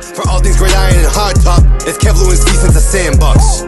For all things great iron and hard top, it's Kevlu and since the Sandbox.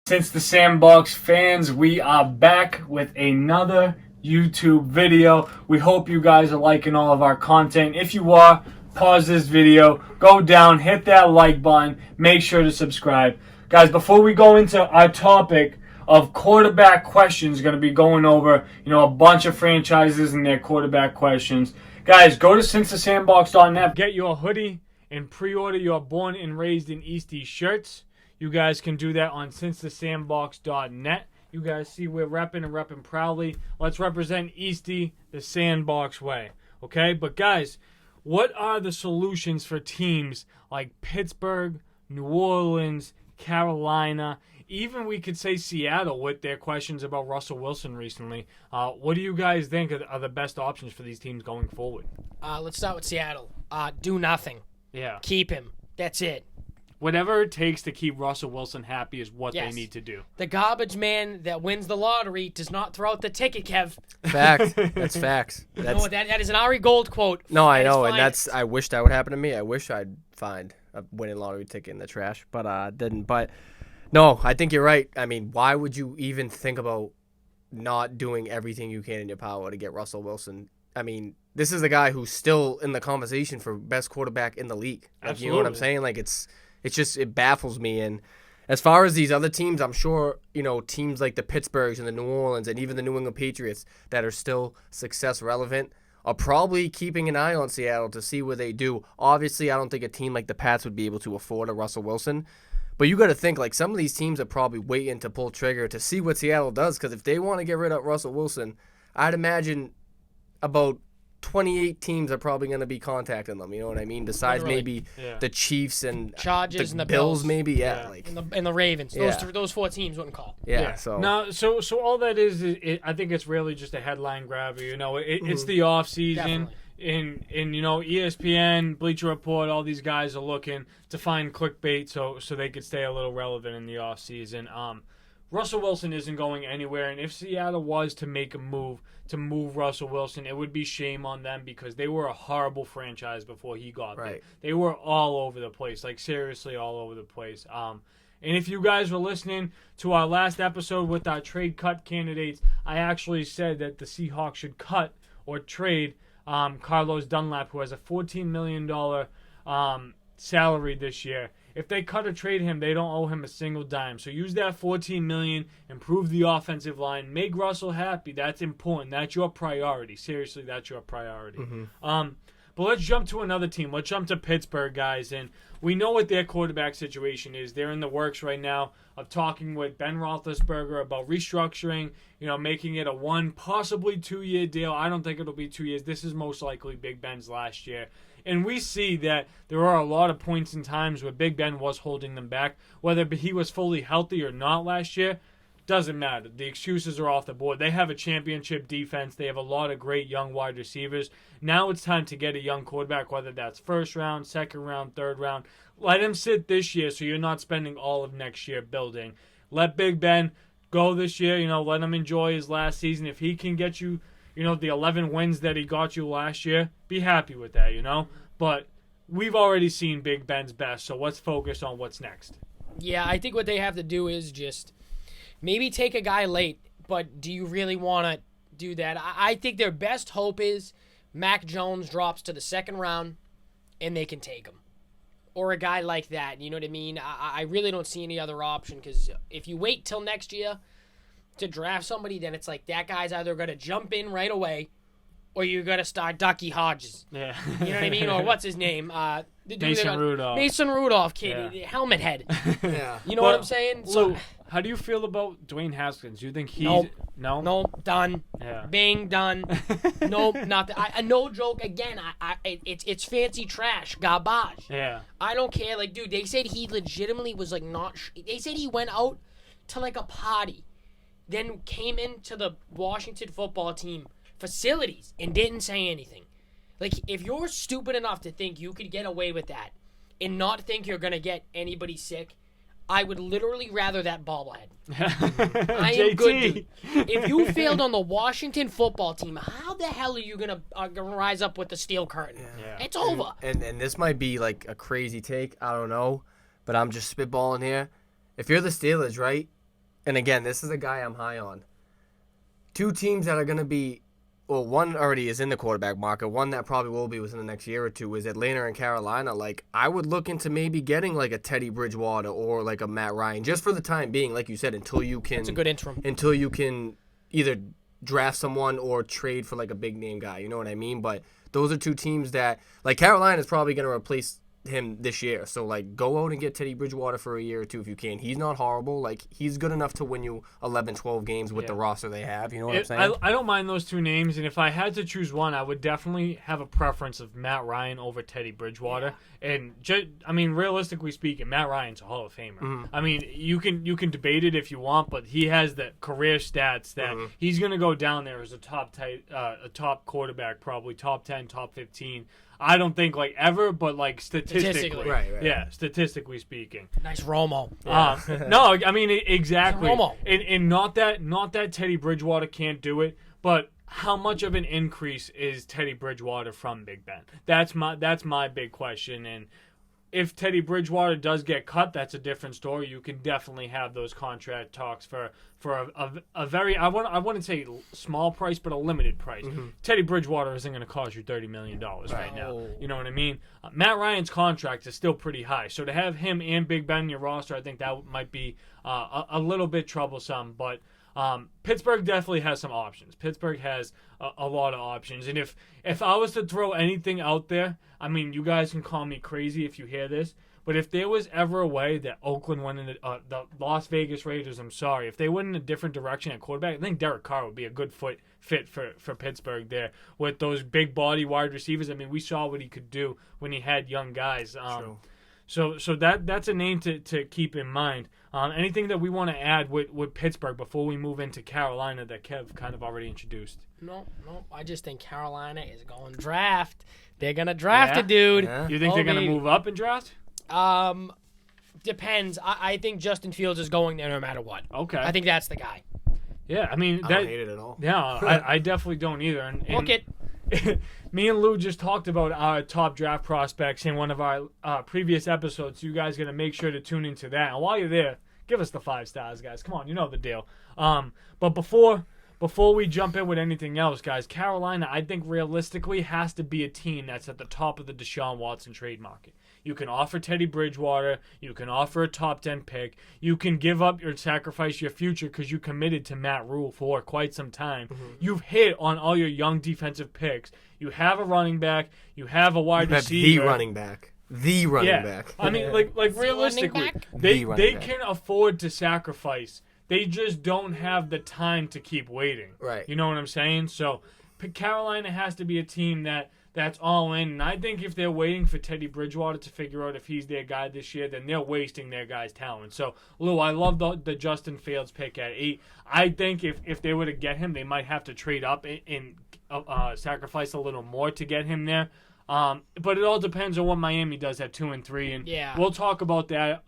Since the Sandbox fans, we are back with another YouTube video. We hope you guys are liking all of our content. If you are, pause this video, go down, hit that like button, make sure to subscribe. Guys, before we go into our topic of quarterback questions, going to be going over, a bunch of franchises and their quarterback questions. Guys, go to sincethesandbox.net, get your hoodie and pre-order your Born and Raised in EASTIE shirts. You guys can do that on sincethesandbox.net. You guys see we're repping proudly. Let's represent EASTIE the Sandbox way, okay? But guys, what are the solutions for teams like Pittsburgh, New Orleans, Carolina, even we could say Seattle with their questions about Russell Wilson recently? What do you guys think are the best options for these teams going forward? Let's start with Seattle. Do nothing. Yeah. Keep him. That's it. Whatever it takes to keep Russell Wilson happy is what they need to do. The garbage man that wins the lottery does not throw out the ticket, Kev. Fact. That's facts. No, that is an Ari Gold quote. No, I know, and I wish that would happen to me. I wish I'd find a winning lottery ticket in the trash, but didn't. But no, I think you're right. I mean, why would you even think about not doing everything you can in your power to get Russell Wilson? I mean, this is a guy who's still in the conversation for best quarterback in the league. Like, you know what I'm saying? Like, it baffles me. And as far as these other teams, I'm sure, teams like the Pittsburghs and the New Orleans and even the New England Patriots that are still success relevant are probably keeping an eye on Seattle to see what they do. Obviously, I don't think a team like the Pats would be able to afford a Russell Wilson. But you got to think, like, some of these teams are probably waiting to pull trigger to see what Seattle does. Because if they want to get rid of Russell Wilson, I'd imagine about 28 teams are probably going to be contacting them. You know what I mean? Besides maybe the Chiefs and Chargers and the Bills, maybe. Yeah. Like and the Ravens. Those four teams wouldn't call. Yeah. So no, so all that is I think it's really just a headline grabber. It's the off season. In ESPN, Bleacher Report, all these guys are looking to find clickbait so they could stay a little relevant in the offseason. Russell Wilson isn't going anywhere, and if Seattle was to make a move to move Russell Wilson, it would be shame on them because they were a horrible franchise before he got there. They were all over the place, like seriously all over the place. And if you guys were listening to our last episode with our trade cut candidates, I actually said that the Seahawks should cut or trade Carlos Dunlap, who has a $14 million salary this year. If they cut or trade him, they don't owe him a single dime. So use that $14 million, improve the offensive line, make Russell happy. That's important. That's your priority. Seriously, that's your priority. But let's jump to another team. Let's jump to Pittsburgh, guys. And we know what their quarterback situation is. They're in the works right now of talking with Ben Roethlisberger about restructuring, making it a 1, possibly 2-year deal. I don't think it'll be 2 years. This is most likely Big Ben's last year. And we see that there are a lot of points and times where Big Ben was holding them back. Whether he was fully healthy or not last year, doesn't matter. The excuses are off the board. They have a championship defense. They have a lot of great young wide receivers. Now it's time to get a young quarterback, whether that's first round, second round, third round. Let him sit this year so you're not spending all of next year building. Let Big Ben go this year. Let him enjoy his last season. If he can get you, the 11 wins that he got you last year, be happy with that, But we've already seen Big Ben's best, so let's focus on what's next. Yeah, I think what they have to do is just maybe take a guy late, but do you really want to do that? I think their best hope is Mac Jones drops to the second round and they can take him. Or a guy like that, you know what I mean? I really don't see any other option because if you wait till next year to draft somebody, then it's like that guy's either going to jump in right away or you're going to start Ducky Hodges. Yeah. You know what I mean? Or what's his name? Mason Rudolph. Mason Rudolph, kid. Yeah. Helmet head. Yeah. You know what I'm saying? So, how do you feel about Dwayne Haskins? Do you think he's... No? Nope, done. Yeah. Bing, done. Nope, not that. No joke. Again, it's fancy trash. Garbage. Yeah. I don't care. Like, dude, they said he legitimately was, like, not... They said he went out to, like, a party, then came into the Washington football team facilities and didn't say anything. Like, if you're stupid enough to think you could get away with that and not think you're going to get anybody sick, I would literally rather that bobblehead. I am JT. good, dude. If you failed on the Washington football team, how the hell are you gonna rise up with the steel curtain? Yeah. It's over. And this might be like a crazy take. I don't know, but I'm just spitballing here. If you're the Steelers, right? And again, this is a guy I'm high on. Two teams that are going to be, well, one already is in the quarterback market. One that probably will be within the next year or two is Atlanta and Carolina. Like, I would look into maybe getting like a Teddy Bridgewater or like a Matt Ryan, just for the time being, like you said, until you can. It's a good interim. Until you can either draft someone or trade for like a big name guy. You know what I mean? But those are two teams that, like, Carolina is probably going to replace him this year. So, like, go out and get Teddy Bridgewater for a year or two if you can. He's not horrible. Like, he's good enough to win you 11, 12 games with the roster they have. You know what I'm saying? I don't mind those two names, and if I had to choose one, I would definitely have a preference of Matt Ryan over Teddy Bridgewater. Yeah. And, realistically speaking, Matt Ryan's a Hall of Famer. Mm-hmm. I mean, you can debate it if you want, but he has the career stats that he's going to go down there as a top quarterback, probably top 10, top 15. I don't think like ever, but like statistically. Right. Yeah, statistically speaking. Nice Romo. No, I mean exactly. Romo. And not that Teddy Bridgewater can't do it, but how much of an increase is Teddy Bridgewater from Big Ben? That's my big question. And if Teddy Bridgewater does get cut, that's a different story. You can definitely have those contract talks for a very I wouldn't say small price, but a limited price. Mm-hmm. Teddy Bridgewater isn't going to cost you $30 million right now. You know what I mean? Matt Ryan's contract is still pretty high, so to have him and Big Ben in your roster, I think that might be a little bit troublesome. But Pittsburgh definitely has some options. Pittsburgh has a lot of options. And if I was to throw anything out there, I mean, you guys can call me crazy if you hear this, but if there was ever a way that Oakland went in the Las Vegas Raiders, if they went in a different direction at quarterback, I think Derek Carr would be a good fit for Pittsburgh there with those big body wide receivers. I mean, we saw what he could do when he had young guys. So that's a name to keep in mind. Anything that we want to add with Pittsburgh before we move into Carolina that Kev kind of already introduced? No. I just think Carolina is going draft. They're going to draft a dude. Yeah. You think they're going to move up and draft? Depends. I think Justin Fields is going there no matter what. Okay. I think that's the guy. Yeah, I mean, I don't hate it at all. Yeah, I definitely don't either. And Book it. Me and Lou just talked about our top draft prospects in one of our previous episodes. So you guys got to make sure to tune into that. And while you're there, give us the 5 stars, guys. Come on, you know the deal. But before we jump in with anything else, guys, Carolina, I think realistically has to be a team that's at the top of the Deshaun Watson trade market. You can offer Teddy Bridgewater. You can offer a top 10 pick. You can give up or sacrifice your future because you committed to Matt Rule for quite some time. Mm-hmm. You've hit on all your young defensive picks. You have a running back. You have a wide receiver. The running back. The running back. I mean, like realistically, they can afford to sacrifice. They just don't have the time to keep waiting. Right. You know what I'm saying? So Carolina has to be a team that's all in. And I think if they're waiting for Teddy Bridgewater to figure out if he's their guy this year, then they're wasting their guy's talent. So, Lou, I love the Justin Fields pick at 8. I think if they were to get him, they might have to trade up and sacrifice a little more to get him there. But it all depends on what Miami does at 2 and 3, and we'll talk about that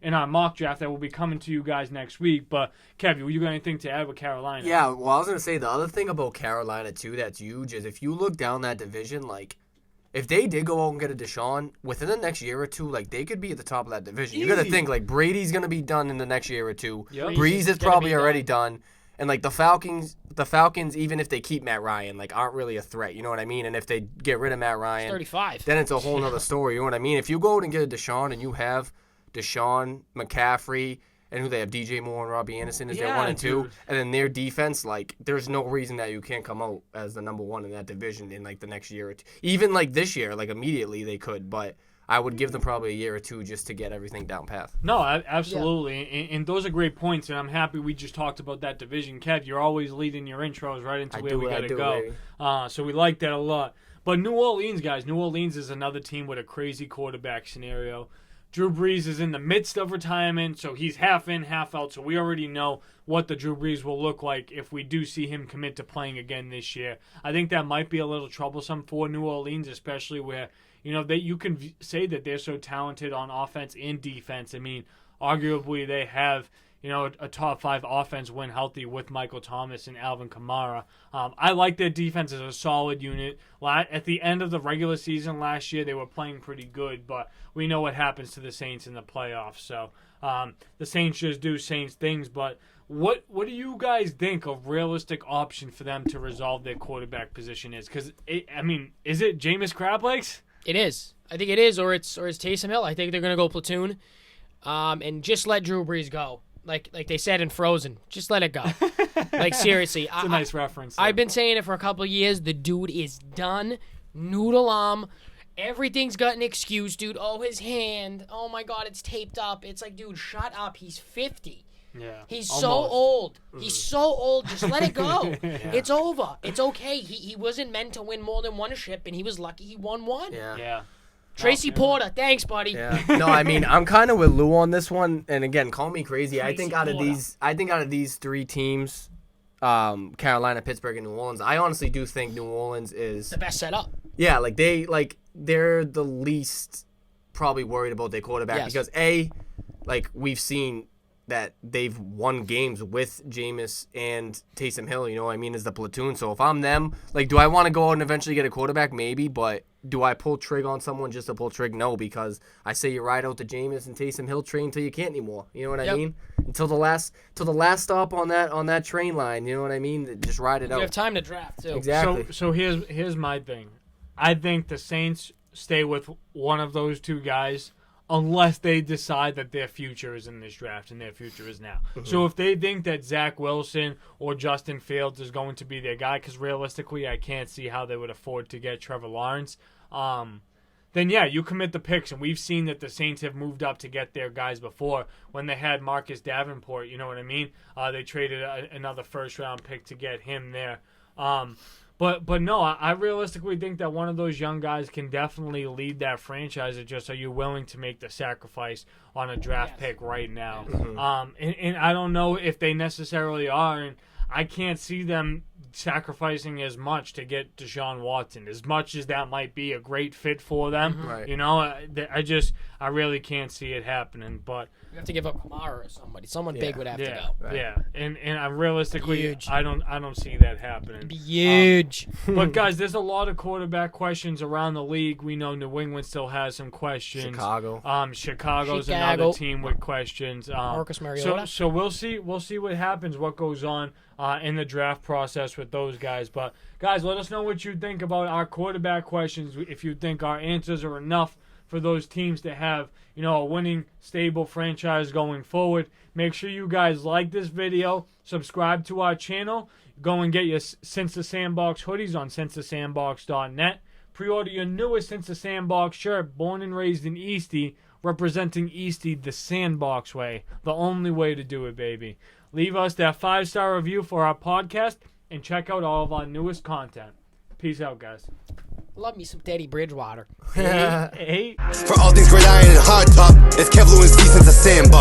in our mock draft that will be coming to you guys next week. But Kev, you got anything to add with Carolina? Yeah, well, I was gonna say the other thing about Carolina too that's huge is if you look down that division, like if they did go out and get a Deshaun within the next year or two, like they could be at the top of that division. Easy. You got to think like Brady's gonna be done in the next year or two. Yep. Breeze is probably already done. And, like, the Falcons, even if they keep Matt Ryan, like, aren't really a threat. You know what I mean? And if they get rid of Matt Ryan, 35. Then it's a whole other story. You know what I mean? If you go out and get a Deshaun and you have Deshaun, McCaffrey, and who they have, DJ Moore and Robbie Anderson as their 1 and 2, and then their defense, like, there's no reason that you can't come out as the number 1 in that division in, like, the next year or two. Even, like, this year, like, immediately they could, but I would give them probably a year or two just to get everything down path. No, absolutely. Yeah. And those are great points, and I'm happy we just talked about that division. Kev, you're always leading your intros right into where we got to go. So we like that a lot. But New Orleans, guys, New Orleans is another team with a crazy quarterback scenario. Drew Brees is in the midst of retirement, so he's half in, half out. So we already know what the Drew Brees will look like if we do see him commit to playing again this year. I think that might be a little troublesome for New Orleans, especially where, you know, you can say that they're so talented on offense and defense. I mean, arguably they have, a top 5 offense when healthy with Michael Thomas and Alvin Kamara. I like their defense as a solid unit. At the end of the regular season last year, they were playing pretty good, but we know what happens to the Saints in the playoffs. So the Saints just do Saints things. But what do you guys think a realistic option for them to resolve their quarterback position is? Because, is it Jameis Crablegs? It is. I think it is, or it's Taysom Hill. I think they're going to go platoon and just let Drew Brees go. Like they said in Frozen, just let it go. Like, seriously. It's a nice reference. I've been saying it for a couple of years. The dude is done. Noodle arm. Everything's got an excuse, dude. Oh, his hand. Oh, my God, it's taped up. It's like, dude, shut up. He's 50. Yeah. He's almost. so old. He's so old. Just let it go. Yeah. It's over. It's okay. He wasn't meant to win more than one ship, and he was lucky he won one. Yeah. Tracy Porter, thanks, buddy. Yeah. No, I'm kind of with Lou on this one. And again, call me crazy. I think out of these 3 teams, Carolina, Pittsburgh, and New Orleans, I honestly do think New Orleans is the best setup. Yeah, they're the least probably worried about their quarterback because we've seen that they've won games with Jameis and Taysom Hill, as the platoon. So if I'm them, do I want to go out and eventually get a quarterback? Maybe, but do I pull trig on someone just to pull trig? No, because I say you ride out the Jameis and Taysom Hill train until you can't anymore. You know what I mean? Until the last stop on that train line. You know what I mean? Just ride it out. You have time to draft too. Exactly. So here's my thing. I think the Saints stay with one of those 2 guys unless they decide that their future is in this draft and their future is now. Mm-hmm. So if they think that Zach Wilson or Justin Fields is going to be their guy, because realistically I can't see how they would afford to get Trevor Lawrence, then you commit the picks. And we've seen that the Saints have moved up to get their guys before when they had Marcus Davenport, you know what I mean? They traded another first-round pick to get him there. But no, I realistically think that one of those young guys can definitely lead that franchise. It's just, are you willing to make the sacrifice on a draft pick right now? Mm-hmm. And I don't know if they necessarily are, and I can't see them sacrificing as much to get Deshaun Watson, as much as that might be a great fit for them. Mm-hmm. Right. I really can't see it happening, but you have to give up Kamara or somebody. Someone big would have to go. Right. Yeah, and I realistically, I don't see that happening. Be huge. But guys, there's a lot of quarterback questions around the league. We know New England still has some questions. Chicago's another team with questions. Marcus Mariota. So we'll see what happens, what goes on in the draft process with those guys. But guys, let us know what you think about our quarterback questions. If you think our answers are enough for those teams to have, a winning, stable franchise going forward. Make sure you guys like this video, subscribe to our channel, go and get your Since the Sandbox hoodies on sincethesandbox.net. Pre-order your newest Since the Sandbox shirt, born and raised in EASTIE, representing EASTIE the Sandbox way, the only way to do it, baby. Leave us that 5-star review for our podcast and check out all of our newest content. Peace out, guys. Love me some Teddy Bridgewater. Hey. For all things great iron and hard top, it's Kevlu and Since the Sandbox.